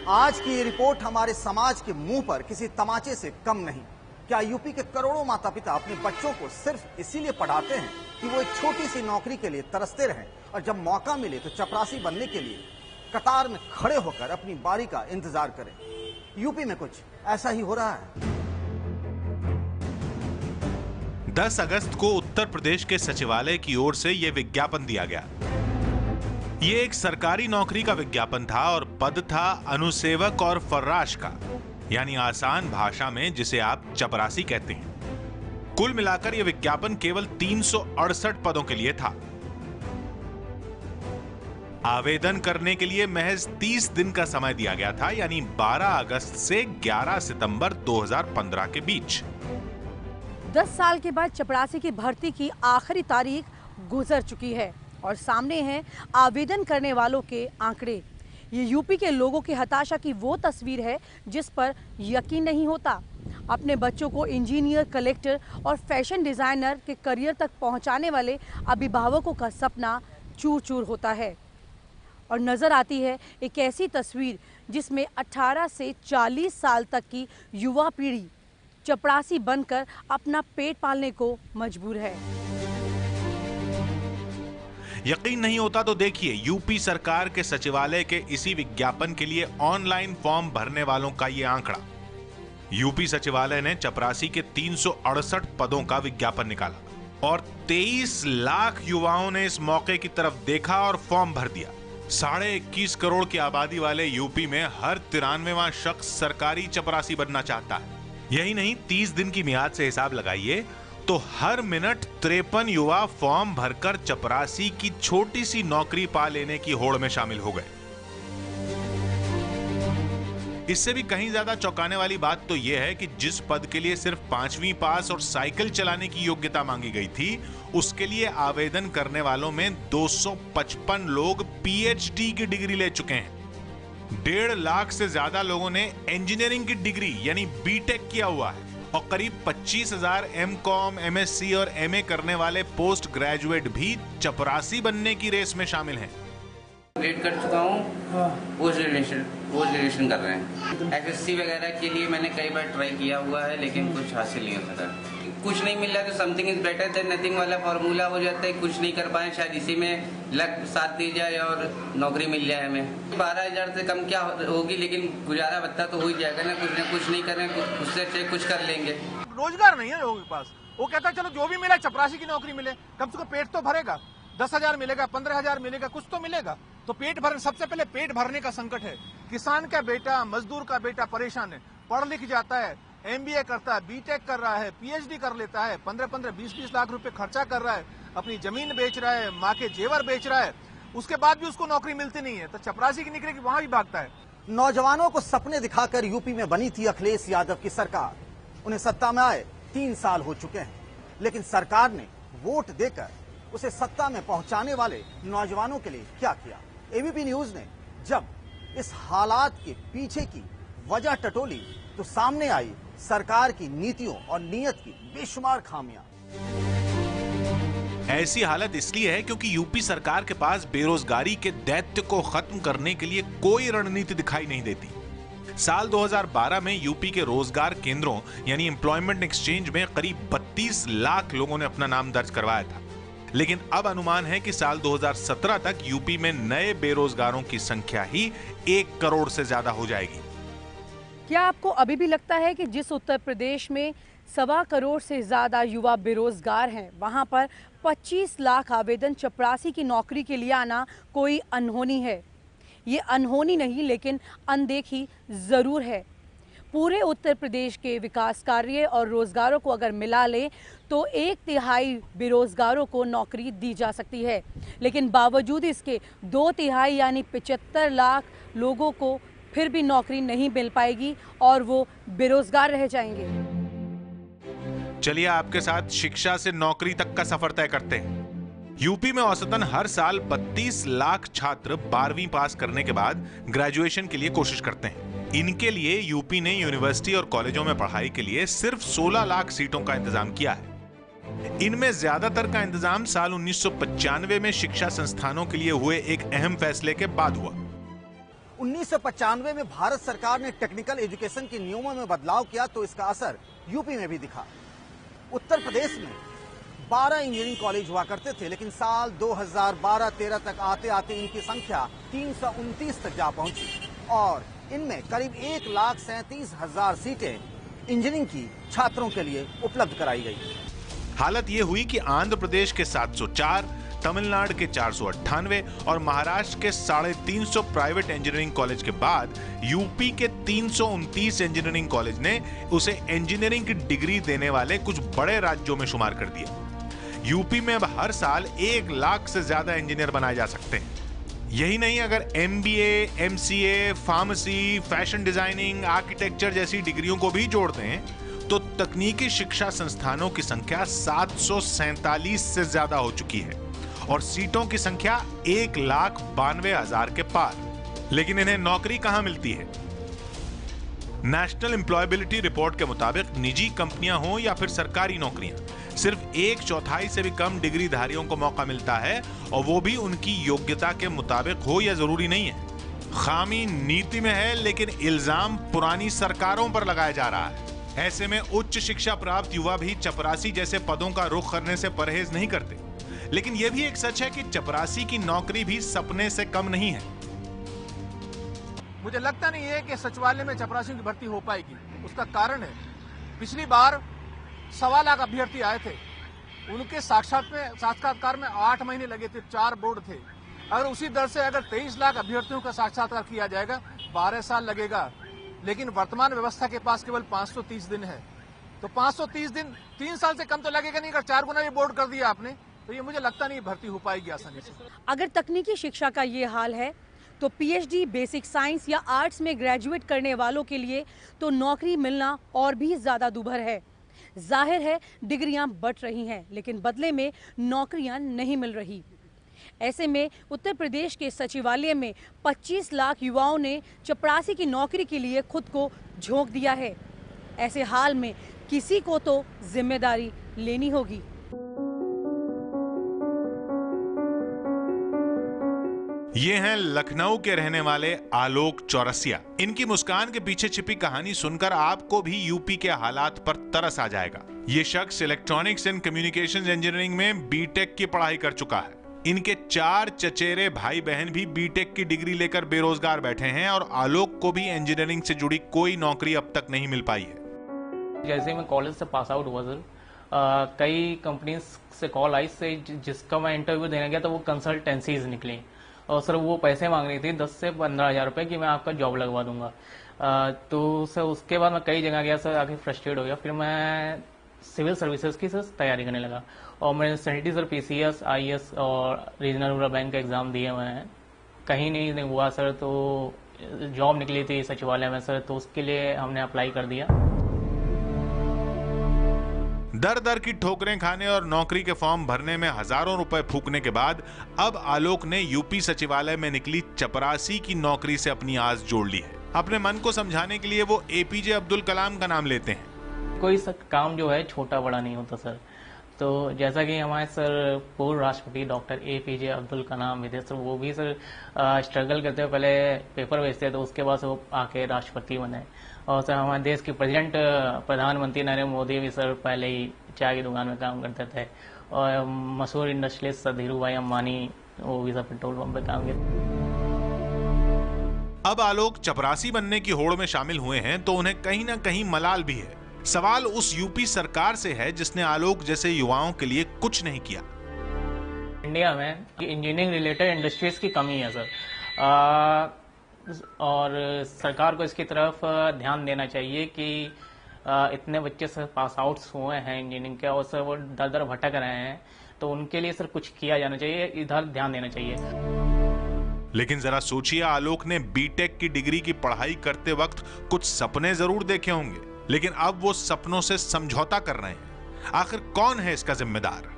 आज की ये रिपोर्ट हमारे समाज के मुंह पर किसी तमाचे से कम नहीं। क्या यूपी के करोड़ों माता पिता अपने बच्चों को सिर्फ इसीलिए पढ़ाते हैं कि वो एक छोटी सी नौकरी के लिए तरसते रहें और जब मौका मिले तो चपरासी बनने के लिए कतार में खड़े होकर अपनी बारी का इंतजार करें? यूपी में कुछ ऐसा ही हो रहा है। 10 अगस्त को उत्तर प्रदेश के सचिवालय की ओर से यह विज्ञापन दिया गया। ये एक सरकारी नौकरी का विज्ञापन था और पद था अनुसेवक और फर्राश का, यानी आसान भाषा में जिसे आप चपरासी कहते हैं। कुल मिलाकर यह विज्ञापन केवल 368 पदों के लिए था। आवेदन करने के लिए महज 30 दिन का समय दिया गया था, यानी 12 अगस्त से 11 सितंबर 2015 के बीच। 10 साल के बाद चपरासी की भर्ती की आखिरी तारीख गुजर चुकी है और सामने हैं आवेदन करने वालों के आंकड़े। ये यूपी के लोगों की हताशा की वो तस्वीर है जिस पर यकीन नहीं होता। अपने बच्चों को इंजीनियर, कलेक्टर और फैशन डिजाइनर के करियर तक पहुंचाने वाले अभिभावकों का सपना चूर चूर होता है और नजर आती है एक ऐसी तस्वीर जिसमें 18 से 40 साल तक की युवा पीढ़ी चपरासी बनकर अपना पेट पालने को मजबूर है। यकीन नहीं होता तो देखिए यूपी सरकार के सचिवालय के इसी विज्ञापन के लिए ऑनलाइन फॉर्म भरने वालों का ये आंकड़ा। यूपी सचिवालय ने चपरासी के 368 पदों का विज्ञापन निकाला और 23 लाख युवाओं ने इस मौके की तरफ देखा और फॉर्म भर दिया। 21.5 करोड़ की आबादी वाले यूपी में हर 93वां शख्स सरकारी चपरासी बनना चाहता है। यही नहीं, 30 दिन की मियाद से हिसाब लगाइए तो हर मिनट 53 युवा फॉर्म भरकर चपरासी की छोटी सी नौकरी पा लेने की होड़ में शामिल हो गए। इससे भी कहीं ज्यादा चौंकाने वाली बात तो यह है कि जिस पद के लिए सिर्फ 5वीं पास और साइकिल चलाने की योग्यता मांगी गई थी, उसके लिए आवेदन करने वालों में 255 लोग पीएचडी की डिग्री ले चुके हैं। 1.5 लाख से ज्यादा लोगों ने इंजीनियरिंग की डिग्री यानी बीटेक किया हुआ है और करीब 25,000 एमकॉम, एमएससी और एमए करने वाले पोस्ट ग्रेजुएट भी चपरासी बनने की रेस में शामिल हैं। ग्रेड कर चुका हूँ, पोस्ट ग्रेजुएशन कर रहे हैं। एसएससी वगैरह के लिए मैंने कई बार ट्राई किया हुआ है लेकिन कुछ हासिल नहीं हो सका। कुछ नहीं मिल रहा तो something is better than nothing वाला फॉर्मूला हो जाता है। कुछ नहीं कर पाए, शायद इसी में लक साथ दी जाए और नौकरी मिल जाए हमें। 12,000 से कम क्या होगी, लेकिन गुजारा भत्ता तो हो ही जाएगा ना। कुछ नहीं कर रहे हैं, उससे अच्छे कुछ कर लेंगे। रोजगार नहीं है लोगों के पास। वो कहता है चलो जो भी मिले चपरासी की नौकरी मिले, कम से कम पेट तो भरेगा। 10,000 मिलेगा, 15,000 मिलेगा, कुछ तो मिलेगा। तो पेट भर, सबसे पहले पेट भरने का संकट है। किसान का बेटा, मजदूर का बेटा परेशान है। पढ़ लिख जाता है, एमबीए करता है, बीटेक कर रहा है, पीएचडी कर लेता है, 15-15, 20-20 लाख रुपए खर्चा कर रहा है, अपनी जमीन बेच रहा है, माँ के जेवर बेच रहा है, उसके बाद भी उसको नौकरी मिलती नहीं है। तो चपरासी की निकलेगी, वहां भी भागता है। नौजवानों को सपने दिखाकर यूपी में बनी थी अखिलेश यादव की सरकार। उन्हें सत्ता में आए 3 साल हो चुके हैं, लेकिन सरकार ने वोट देकर उसे सत्ता में पहुंचाने वाले नौजवानों के लिए क्या किया? एबीपी न्यूज ने जब इस हालात के पीछे की वजह टटोली तो सामने आई सरकार की नीतियों और नियत की बेशुमार खामियां। ऐसी हालत इसलिए है क्योंकि यूपी सरकार के पास बेरोजगारी के दैत्य को खत्म करने के लिए कोई रणनीति दिखाई नहीं देती। साल 2012 में यूपी के रोजगार केंद्रों यानी एम्प्लॉयमेंट एक्सचेंज में करीब 32 लाख लोगों ने अपना नाम दर्ज करवाया था, लेकिन अब अनुमान है कि साल 2017 तक यूपी में नए बेरोजगारों की संख्या ही 1 करोड़ से ज्यादा हो जाएगी। क्या आपको अभी भी लगता है कि जिस उत्तर प्रदेश में 1.25 करोड़ से ज्यादा युवा बेरोजगार हैं, वहां पर 25 लाख आवेदन चपरासी की नौकरी के लिए आना कोई अनहोनी है? ये अनहोनी नहीं, लेकिन अनदेखी जरूर है। पूरे उत्तर प्रदेश के विकास कार्य और रोजगारों को अगर मिला लें तो 1/3 बेरोजगारों को नौकरी दी जा सकती है, लेकिन बावजूद इसके 2/3 यानी 75 लाख लोगों को फिर भी नौकरी नहीं मिल पाएगी और वो बेरोजगार रह जाएंगे। चलिए आपके साथ शिक्षा से नौकरी तक का सफर तय करते हैं। यूपी में औसतन हर साल 32 लाख छात्र 12वीं पास करने के बाद ग्रेजुएशन के लिए कोशिश करते हैं। इनके लिए यूपी ने यूनिवर्सिटी और कॉलेजों में पढ़ाई के लिए सिर्फ 16 लाख सीटों का इंतजाम किया है। इनमें ज्यादातर का इंतजाम साल 1995 में शिक्षा संस्थानों के लिए हुए एक अहम फैसले के बाद हुआ। 1995 में भारत सरकार ने टेक्निकल एजुकेशन के नियमों में बदलाव किया तो इसका असर यूपी में भी दिखा। उत्तर प्रदेश में 12 इंजीनियरिंग कॉलेज हुआ करते थे, लेकिन साल 2012-13 तक आते आते इनकी संख्या 329 तक जा पहुंची और इनमें करीब 1,37,000 सीटें इंजीनियरिंग की छात्रों के लिए उपलब्ध कराई गई। हालत यह हुई कि आंध्र प्रदेश के 704, तमिलनाडु के 498 और महाराष्ट्र के 350 प्राइवेट इंजीनियरिंग कॉलेज के बाद यूपी के 329 इंजीनियरिंग कॉलेज ने उसे इंजीनियरिंग की डिग्री देने वाले कुछ बड़े राज्यों में शुमार कर दिया। यूपी में अब हर साल 1 लाख से ज्यादा इंजीनियर बनाए जा सकते हैं। यही नहीं, अगर MBA, MCA, pharmacy, fashion designing, architecture जैसी डिग्रियों को भी जोड़ते हैं तो तकनीकी शिक्षा संस्थानों की संख्या 747 से ज्यादा हो चुकी है और सीटों की संख्या 1,92,000 के पार। लेकिन इन्हें नौकरी कहां मिलती है? नेशनल एम्प्लॉयबिलिटी रिपोर्ट के मुताबिक निजी कंपनियां हो या फिर सरकारी नौकरियां, सिर्फ 1/4 से भी कम डिग्रीधारियों को मौका मिलता है और वो भी उनकी योग्यता के मुताबिक हो या जरूरी नहीं है। खामी नीति में है, लेकिन इल्जाम पुरानी सरकारों पर लगाया जा रहा है। ऐसे में उच्च शिक्षा प्राप्त युवा भी चपरासी जैसे पदों का रुख करने से परहेज नहीं करते। लेकिन यह भी एक सच है कि चपरासी की नौकरी भी सपने से कम नहीं है। मुझे लगता नहीं है कि सचिवालय में चपरासियों की भर्ती हो पाएगी। उसका कारण है, पिछली बार 1.25 लाख अभ्यर्थी आए थे, उनके साक्षात्कार में 8 महीने लगे थे, 4 बोर्ड थे। अगर उसी दर से अगर 23 लाख अभ्यर्थियों का साक्षात्कार किया जाएगा 12 साल लगेगा। लेकिन वर्तमान व्यवस्था के पास केवल 530 दिन है, तो 530 दिन 3 साल से कम तो लगेगा नहीं। अगर 4 गुना ये बोर्ड कर दिया आपने तो ये मुझे लगता नहीं भर्ती हो पाएगी आसानी से। अगर तकनीकी शिक्षा का ये हाल है तो PhD बेसिक साइंस या आर्ट्स में ग्रेजुएट करने वालों के लिए तो नौकरी मिलना और भी ज्यादा दुभर है। जाहिर है डिग्रियां बढ़ रही हैं, लेकिन बदले में नौकरियां नहीं मिल रही। ऐसे में उत्तर प्रदेश के सचिवालय में 25 लाख युवाओं ने चपरासी की नौकरी के लिए खुद को झोंक दिया है। ऐसे हाल में किसी को तो जिम्मेदारी लेनी होगी। ये हैं लखनऊ के रहने वाले आलोक चौरसिया। इनकी मुस्कान के पीछे छिपी कहानी सुनकर आपको भी यूपी के हालात पर तरस आ जाएगा। ये शख्स इलेक्ट्रॉनिक्स एंड कम्युनिकेशंस इंजीनियरिंग में बीटेक की पढ़ाई कर चुका है। इनके 4 चचेरे भाई बहन भी बीटेक की डिग्री लेकर बेरोजगार बैठे हैं और आलोक को भी इंजीनियरिंग से जुड़ी कोई नौकरी अब तक नहीं मिल पाई है। जैसे मैं कॉलेज से पास आउट हुआ सर, कई कंपनीज से कॉल आई से जिसका मैं इंटरव्यू देने गया तो वो कंसल्टेंसीज निकली और सर वो पैसे मांग रही थी 10 से 15 हज़ार रुपये कि मैं आपका जॉब लगवा दूंगा। तो सर उसके बाद मैं कई जगह गया सर, आगे फ्रस्ट्रेट हो गया। फिर मैं सिविल सर्विसेज की सर तैयारी करने लगा और मैंने सेंट्री सर PCS, IAS और रीजनल रूरल बैंक का एग्जाम दिए हुए हैं। कहीं नहीं हुआ सर, तो जॉब निकली थी सचिवालय में सर, तो उसके लिए हमने अप्लाई कर दिया। दर दर की ठोकरें खाने और नौकरी के फॉर्म भरने में हजारों रुपए फूकने के बाद अब आलोक ने यूपी सचिवालय में निकली चपरासी की नौकरी से अपनी आस जोड़ ली है। अपने मन को समझाने के लिए वो APJ अब्दुल कलाम का नाम लेते हैं। कोई सर काम जो है छोटा बड़ा नहीं होता सर। तो जैसा कि हमारे सर पूर्व राष्ट्रपति डॉक्टर APJ अब्दुल कलाम भी थे सर, वो भी सर स्ट्रगल करते हुए पहले पेपर भेजते तो उसके बाद वो आके राष्ट्रपति बने। और सर हमारे देश के प्रधानमंत्री नरेंद्र मोदी भी सर पहले ही चाय की दुकान में काम करते थे और मशहूर इंडस्ट्रियलिस्ट सर धीरू भाई अंबानी वो भी सर पेट्रोल पंप पे काम करते। अब आलोक चपरासी बनने की होड़ में शामिल हुए हैं तो उन्हें कहीं ना कहीं मलाल भी है। सवाल उस यूपी सरकार से है जिसने आलोक जैसे युवाओं के लिए कुछ नहीं किया। इंडिया में इंजीनियरिंग रिलेटेड इंडस्ट्रीज की कमी है सर, और सरकार को इसकी तरफ ध्यान देना चाहिए कि इतने बच्चे सर पास आउट्स हुए हैं इंजीनियरिंग के और सर वो दर दर भटक रहे हैं, तो उनके लिए सर कुछ किया जाना चाहिए, इधर ध्यान देना चाहिए। लेकिन जरा सोचिए, आलोक ने बीटेक की डिग्री की पढ़ाई करते वक्त कुछ सपने जरूर देखे होंगे, लेकिन अब वो सपनों से समझौता कर रहे हैं। आखिर कौन है इसका जिम्मेदार?